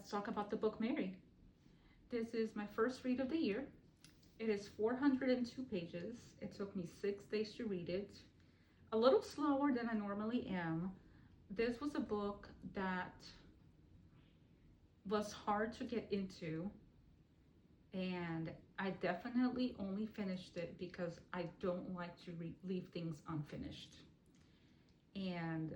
let's talk about the book Mary. This is my first read of the year. It is 402 pages. It took me 6 days to read it. A little slower than I normally am. This was a book that was hard to get into, and I definitely only finished it because I don't like to leave things unfinished. And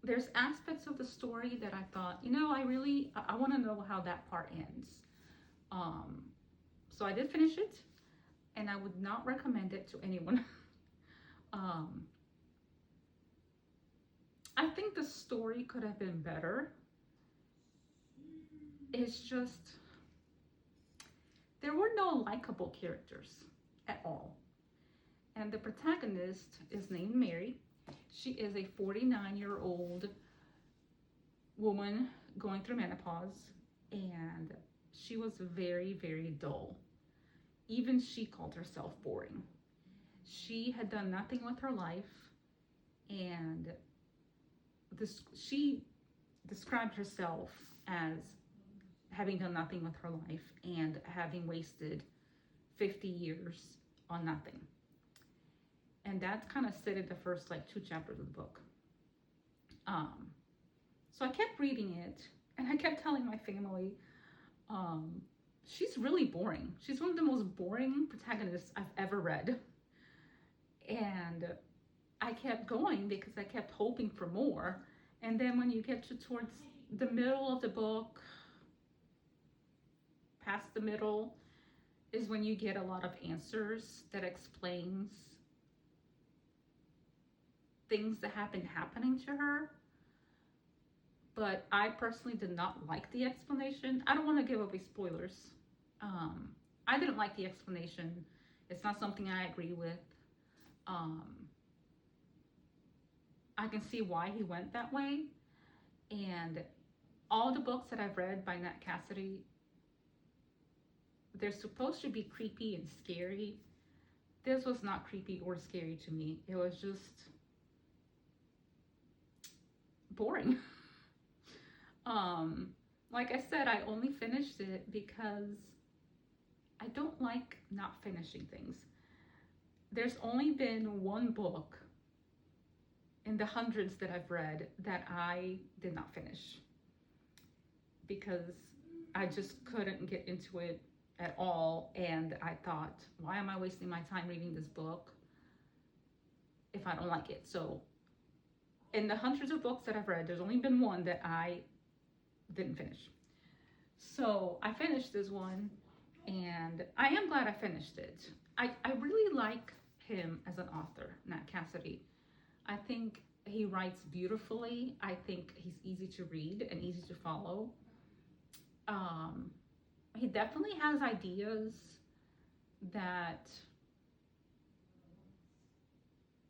there's aspects of the story that I thought, I want to know how that part ends. So I did finish it, and I would not recommend it to anyone. I think the story could have been better. It's just, there were no likable characters at all. And the protagonist is named Mary. She is a 49-year-old woman going through menopause, and she was very, very dull. Even she called herself boring. She had done nothing with her life, and she described herself as having done nothing with her life and having wasted 50 years on nothing. And that's kind of said in the first 2 chapters of the book. So I kept reading it, and I kept telling my family, she's really boring. She's one of the most boring protagonists I've ever read. And I kept going because I kept hoping for more. And then when you get towards the middle of the book, past the middle, is when you get a lot of answers that explains things that have been happening to her. But I personally did not like the explanation. I don't want to give away spoilers. I didn't like the explanation. It's not something I agree with. I can see why he went that way. And all the books that I've read by Nat Cassidy, they're supposed to be creepy and scary. This was not creepy or scary to me. It was just boring. Like I said, I only finished it because I don't like not finishing things. There's only been one book in the hundreds that I've read that I did not finish because I just couldn't get into it at all. And I thought, why am I wasting my time reading this book if I don't like it? So in the hundreds of books that I've read, there's only been one that I didn't finish. So I finished this one, and I am glad I finished it. I really like him as an author, Nat Cassidy. I think he writes beautifully. I think he's easy to read and easy to follow. He definitely has ideas that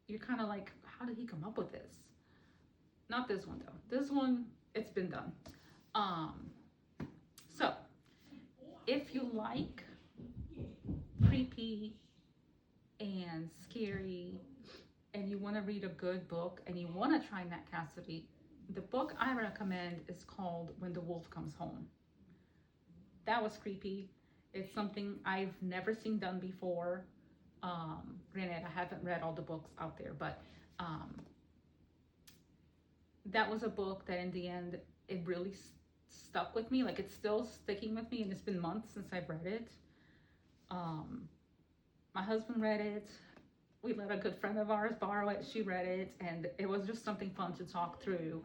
you're kind of like, how did he come up with this? Not this one though. This one, it's been done. So if you like creepy and scary and you want to read a good book and you want to try Nat Cassidy, the book I recommend is called When the Wolf Comes Home. That was creepy. It's something I've never seen done before. Granted, I haven't read all the books out there, but that was a book that in the end, it really stuck with me. Like, it's still sticking with me, and it's been months since I've read it. My husband read it. We let a good friend of ours borrow it. She read it, and it was just something fun to talk through.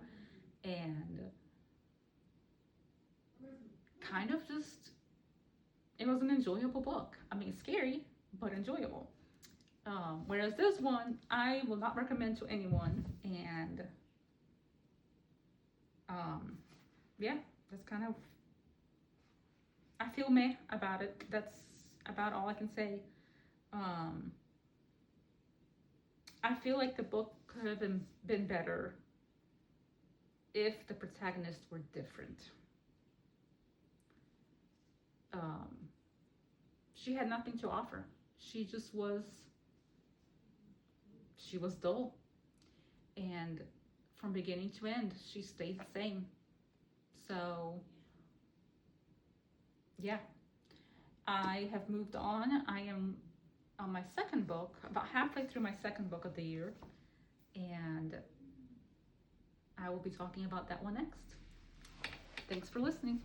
And kind of just, it was an enjoyable book. I mean, scary, but enjoyable. Whereas this one, I will not recommend to anyone. And yeah, that's kind of, I feel meh about it. That's about all I can say. I feel like the book could have been better if the protagonists were different. She had nothing to offer. She just was, she was dull. And from beginning to end, she stayed the same. So yeah, I have moved on. I am on my second book, about halfway through my second book of the year, and I will be talking about that one next. Thanks for listening.